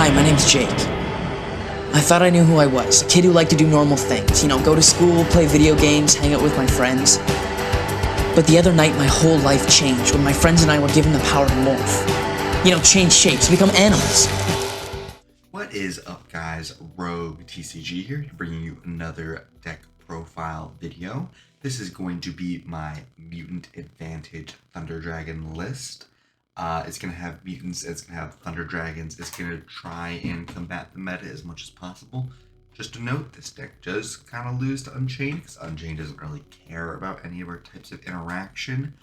Hi, my name's Jake. I thought I knew who I was, a kid who liked to do normal things, go to school, play video games, hang out with my friends. But the other night, my whole life changed when my friends and I were given the power to morph. Change shapes, become animals. What is up, guys? Rogue TCG here, bringing you another deck profile video. This is going to be my Mutant Advantage Thunder Dragon list. It's going to have mutants, it's going to have Thunder Dragons, it's going to try and combat the meta as much as possible. Just a note, this deck does kind of lose to Unchained, because Unchained doesn't really care about any of our types of interaction.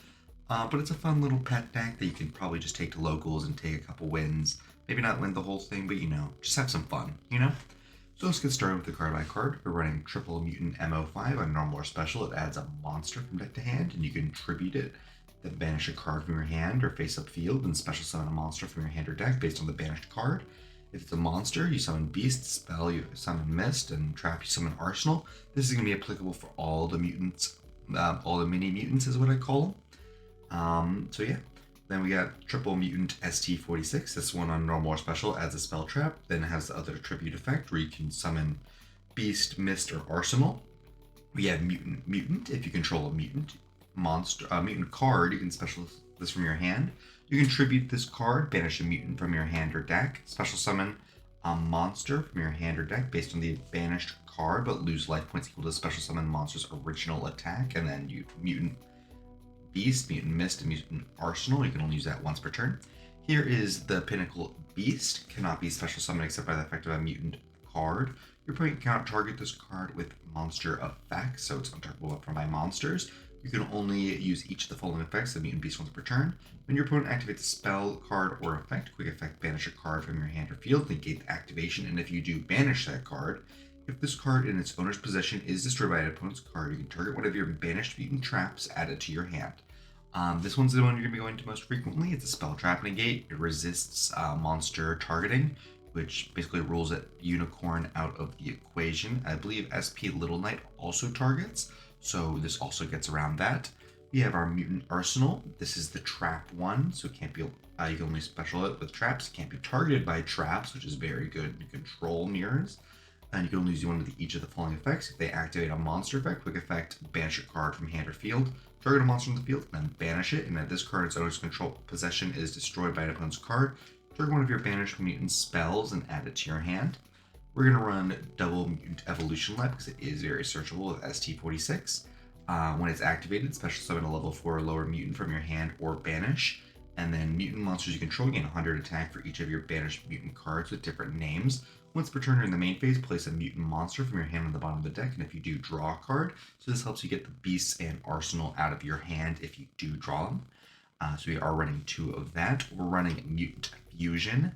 But it's a fun little pet deck that you can probably just take to locals and take a couple wins. Maybe not win the whole thing, but just have some fun, So let's get started with the card by card. We're running Triple Mutant MO5 on normal or special. It adds a monster from deck to hand, and you can tribute it. Then banish a card from your hand or face up field, and special summon a monster from your hand or deck based on the banished card. If it's a monster, you summon Beast, Spell, you summon Mist, and Trap, you summon Arsenal. This is going to be applicable for all the mutants, all the mini mutants is what I call them. So yeah. Then we got Triple Mutant ST46. This one on normal or special adds a spell trap. Then it has the other tribute effect where you can summon Beast, Mist, or Arsenal. We have Mutant. If you control a mutant mutant card, you can special this from your hand. You can tribute this card, banish a mutant from your hand or deck, special summon a monster from your hand or deck based on the banished card, but lose life points equal to special summon monster's original attack, and then you mutant Beast, Mutant Mist, and Mutant Arsenal. You can only use that once per turn. Here is the Pinnacle Beast. Cannot be special summoned except by the effect of a mutant card. Your opponent cannot target this card with monster effects, so it's untargetable from by monsters. You can only use each of the following effects of Mutant Beast once per turn. When your opponent activates a spell, card, or effect, quick effect, banish a card from your hand or field, negate the activation, and if you do banish that card, if this card in its owner's possession is destroyed by an opponent's card, you can target one of your banished mutant traps added to your hand. This one's the one you're going to be going to most frequently. It's a spell trap negate. It resists monster targeting, which basically rules that unicorn out of the equation. I believe SP Little Knight also targets, so this also gets around that. We have our Mutant Arsenal. This is the trap one, so it can't be. You can only special it with traps. It can't be targeted by traps, which is very good in control mirrors. And you can only use one of each of the following effects. If they activate a monster effect, quick effect, banish a card from hand or field, target a monster in the field, and then banish it. And if this card's owner's control possession is destroyed by an opponent's card, target one of your banished mutant spells and add it to your hand. We're going to run Double Mutant Evolution Lab because it is very searchable with ST46. When it's activated, special summon a level 4 or lower mutant from your hand or banish. And then mutant monsters you control gain 100 attack for each of your banished mutant cards with different names. Once per turn in the main phase, place a mutant monster from your hand on the bottom of the deck, and if you do, draw a card. So this helps you get the Beasts and Arsenal out of your hand if you do draw them. So we are running 2 of that. We're running Mutant Fusion.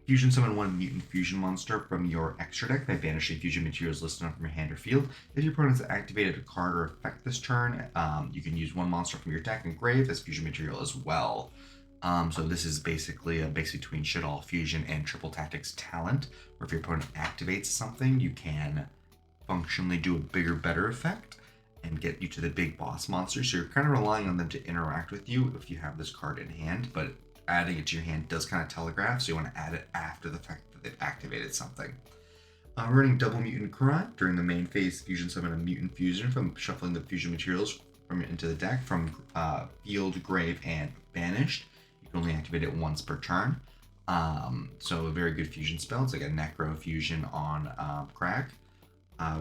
Fusion summon 1 Mutant Fusion monster from your extra deck by banishing fusion materials listed on from your hand or field. If your opponent has activated a card or effect this turn, you can use 1 monster from your deck and grave as fusion material as well. So this is basically a mix between Shit All Fusion and Triple Tactics Talent, where if your opponent activates something, you can functionally do a bigger, better effect and get you to the big boss monster. So you're kind of relying on them to interact with you if you have this card in hand, but adding it to your hand does kind of telegraph, so you want to add it after the fact that they've activated something. We're running Double Mutant Karat. During the main phase, fusion summon a Mutant Fusion from shuffling the fusion materials from into the deck from field, grave, and banished. Only activate it once per turn. So a very good fusion spell. It's like a Necro Fusion on Crack.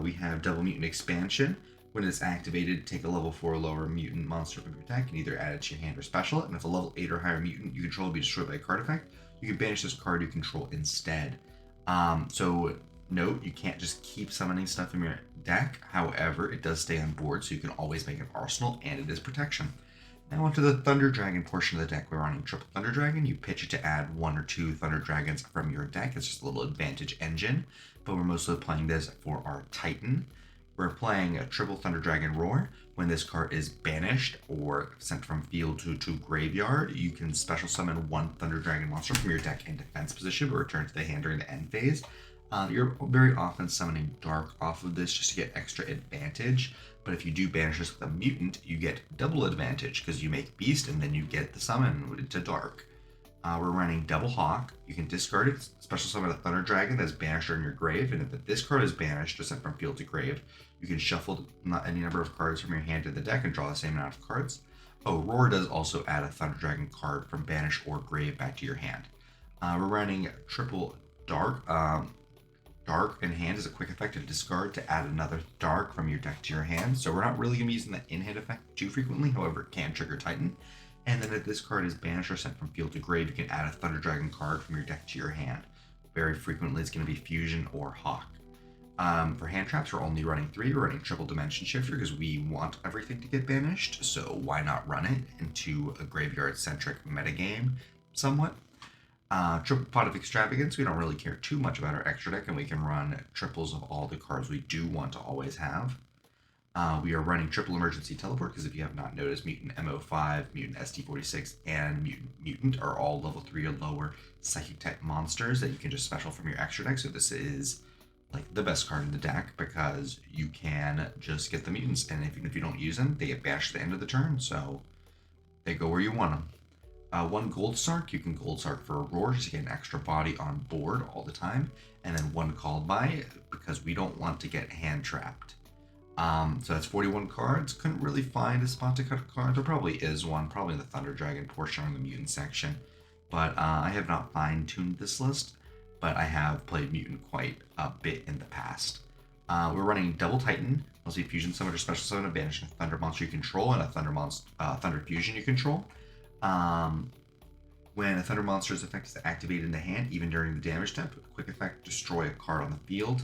We have Double Mutant Expansion. When it's activated, take a level 4 or lower mutant monster from your deck and either add it to your hand or special it. And if a level 8 or higher mutant you control will be destroyed by a card effect, you can banish this card you control instead. So note, you can't just keep summoning stuff from your deck. However, it does stay on board, so you can always make an arsenal, and it is protection. Now onto the Thunder Dragon portion of the deck. We're running Triple Thunder Dragon. You pitch it to add 1 or 2 Thunder Dragons from your deck. It's just a little advantage engine, but we're mostly playing this for our Titan. We're playing a Triple Thunder Dragon Roar. When this card is banished or sent from field to graveyard, you can special summon 1 Thunder Dragon monster from your deck in defense position, but return to the hand during the end phase. You're very often summoning Dark off of this just to get extra advantage. But if you do banish this with a mutant, you get double advantage because you make Beast and then you get the summon to Dark. We're running Double Hawk. You can discard it, special summon a Thunder Dragon that's banished or in your grave, and if this card is banished or sent from field to grave, you can shuffle any number of cards from your hand to the deck and draw the same amount of cards. Oh, Roar does also add a Thunder Dragon card from banish or grave back to your hand. We're running triple Dark. Dark in hand is a quick effect to discard to add another Dark from your deck to your hand. So we're not really going to be using the in-hand effect too frequently, however, it can trigger Titan. And then if this card is banished or sent from field to grave, you can add a Thunder Dragon card from your deck to your hand. Very frequently, it's going to be Fusion or Hawk. For hand traps, we're only running 3. We're running Triple Dimension Shifter because we want everything to get banished, so why not run it into a graveyard-centric metagame somewhat. Triple Pot of Extravagance, we don't really care too much about our extra deck, and we can run triples of all the cards we do want to always have. We are running Triple Emergency Teleport because if you have not noticed, Mutant MO5, Mutant ST46, and Mutant are all level 3 or lower Psychic type monsters that you can just special from your extra deck. So this is like the best card in the deck because you can just get the mutants, and even if you don't use them, they get bashed at the end of the turn, so they go where you want them. 1 Gold Sark, you can Gold Sark for a Roar just to get an extra body on board all the time, and then 1 Called By because we don't want to get hand trapped. So that's 41 cards. Couldn't really find a spot to cut a card. There probably is one, probably in the Thunder Dragon portion or in the Mutant section, but I have not fine-tuned this list, but I have played Mutant quite a bit in the past. We're running Double Titan, mostly Fusion Summon or Special Summon, a Banish a Thunder monster you control, and a Thunder Fusion you control. When a Thunder monster's effect is activated in the hand, even during the damage step, quick effect, destroy a card on the field.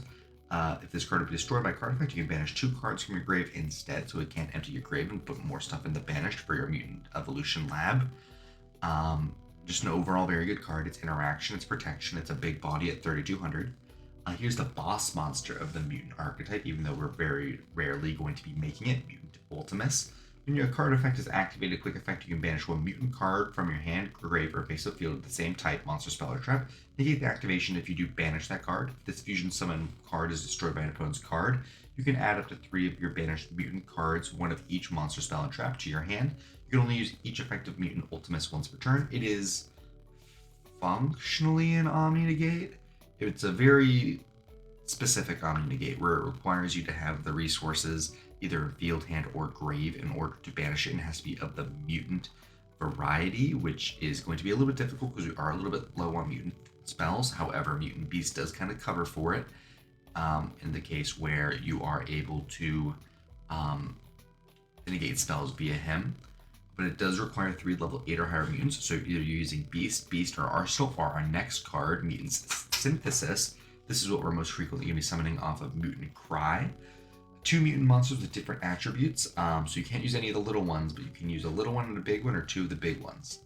If this card would be destroyed by card effect, you can banish 2 cards from your grave instead, so it can't empty your grave and put more stuff in the banished for your Mutant Evolution Lab. Just an overall very good card. It's interaction, it's protection, it's a big body at 3200. Here's the boss monster of the Mutant archetype, even though we're very rarely going to be making it, Mutant Ultimus. When your card effect is activated, quick effect, you can banish 1 mutant card from your hand, grave, or face of field with the same type, monster, spell, or trap. Negate the activation if you do banish that card. If this fusion summon card is destroyed by an opponent's card, you can add up to 3 of your banished mutant cards, 1 of each monster, spell, and trap, to your hand. You can only use each effective mutant Ultimus once per turn. It is functionally an Omni Negate. It's a very specific Omni Negate where it requires you to have the resources either field, hand, or grave in order to banish it, and it has to be of the mutant variety, which is going to be a little bit difficult because we are a little bit low on mutant spells. However, Mutant Beast does kind of cover for it in the case where you are able to negate spells via him. But it does require 3 level 8 or higher mutants, so either you're using Beast, or Arsenal, or our next card, Mutant Synthesis. This is what we're most frequently going to be summoning off of Mutant Cry. 2 mutant monsters with different attributes, so you can't use any of the little ones, but you can use a little one and a big one, or 2 of the big ones.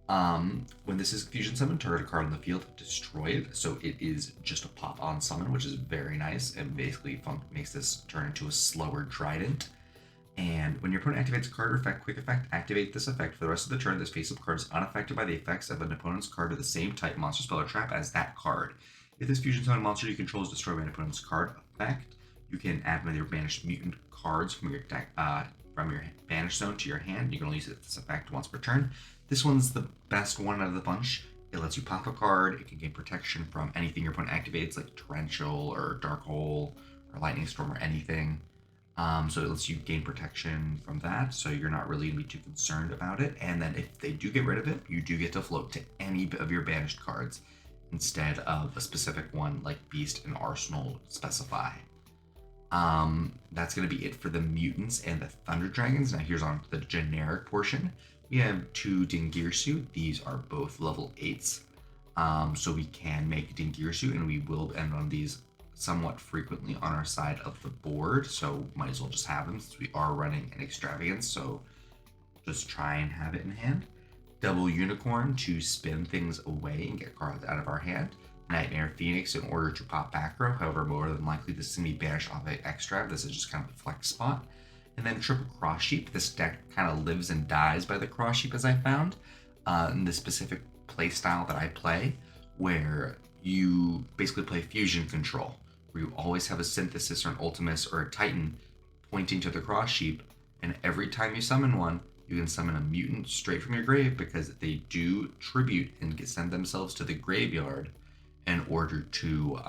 When this is fusion summon, target a card on the field, destroy it, so it is just a pop-on summon, which is very nice, and basically makes this turn into a slower Trident. And when your opponent activates a card or effect, quick effect, activate this effect for the rest of the turn. This face-up card is unaffected by the effects of an opponent's card with the same type, monster, spell, or trap as that card. If this fusion summon monster you control is destroyed by an opponent's card effect, you can add one of your banished mutant cards from your deck, from your banish zone to your hand. You can only use this effect once per turn. This one's the best one out of the bunch. It lets you pop a card. It can gain protection from anything your opponent activates, like Torrential or Dark Hole or Lightning Storm or anything. So it lets you gain protection from that, so you're not really going to be too concerned about it. And then if they do get rid of it, you do get to float to any of your banished cards instead of a specific one like Beast and Arsenal specify. That's going to be it for the mutants and the Thunder Dragons. Now here's on the generic portion. We have 2 Dingirsu. These are both level 8s. So we can make Dingirsu, and we will end on these somewhat frequently on our side of the board. So might as well just have them since we are running an extravagance. So just try and have it in hand. Double Unicorn to spin things away and get cards out of our hand. Nightmare Phoenix in order to pop back row. However, more than likely this is going to be banished off an extra. This is just kind of a flex spot. And then Triple Cross Sheep. This deck kind of lives and dies by the Cross Sheep, as I found, in the specific play style that I play, where you basically play fusion control, where you always have a Synthesis or an Ultimus or a Titan pointing to the Cross Sheep, and every time you summon one, You can summon a mutant straight from your grave because they do tribute and send themselves to the graveyard in order to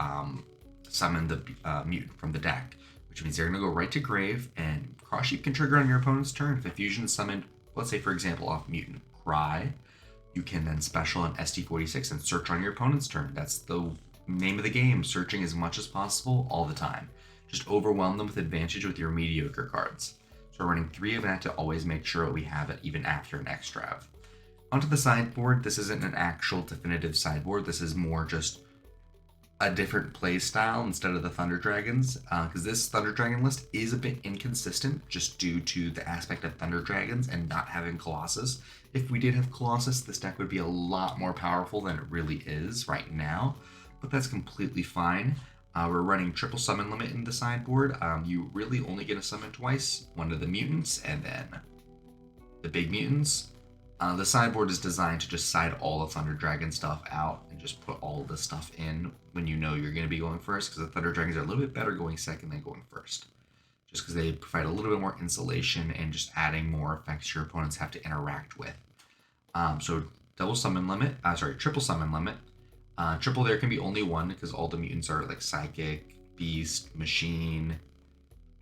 summon the mutant from the deck, which means they're going to go right to grave, and Cross Sheep can trigger on your opponent's turn. If a fusion is summoned, let's say for example off Mutant Cry, you can then special an ST46 and search on your opponent's turn. That's the name of the game, searching as much as possible all the time. Just overwhelm them with advantage with your mediocre cards. So we're running 3 of that to always make sure we have it even after an extra. Onto the sideboard, this isn't an actual definitive sideboard, this is more just a different play style instead of the Thunder Dragons, because this Thunder Dragon list is a bit inconsistent just due to the aspect of Thunder Dragons and not having Colossus. If we did have Colossus, this deck would be a lot more powerful than it really is right now, but that's completely fine. We're running triple summon limit in the sideboard. You really only get to summon twice, one of the mutants and then the big mutants. The sideboard is designed to just side all the Thunder Dragon stuff out and just put all the stuff in when you know you're going to be going first, because the Thunder Dragons are a little bit better going second than going first. Just because they provide a little bit more insulation and just adding more effects your opponents have to interact with. So triple summon limit. Triple there can be only one because all the mutants are like Psychic, Beast, Machine,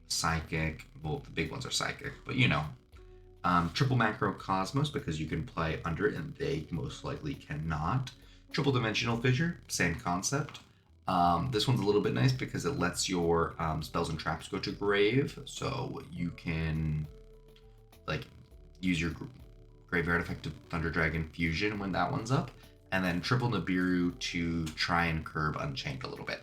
Psychic. Well, the big ones are Psychic, but you know. Triple Macro Cosmos because you can play under it and they most likely cannot. Triple Dimensional Fissure, same concept. This one's a little bit nice because it lets your spells and traps go to grave, so you can like use your graveyard effect of Thunder Dragon Fusion when that one's up, and then Triple Nibiru to try and curb Unchained a little bit.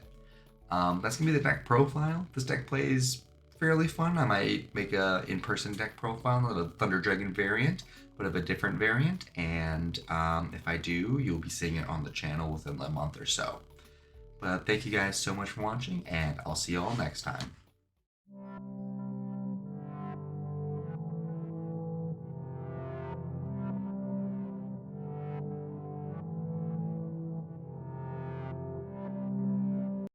That's gonna be the deck profile. This deck plays fairly fun. I might make a in-person deck profile, not a Thunder Dragon variant, but of a different variant, and if I do, you'll be seeing it on the channel within a month or so. But thank you guys so much for watching, and I'll see you all next time.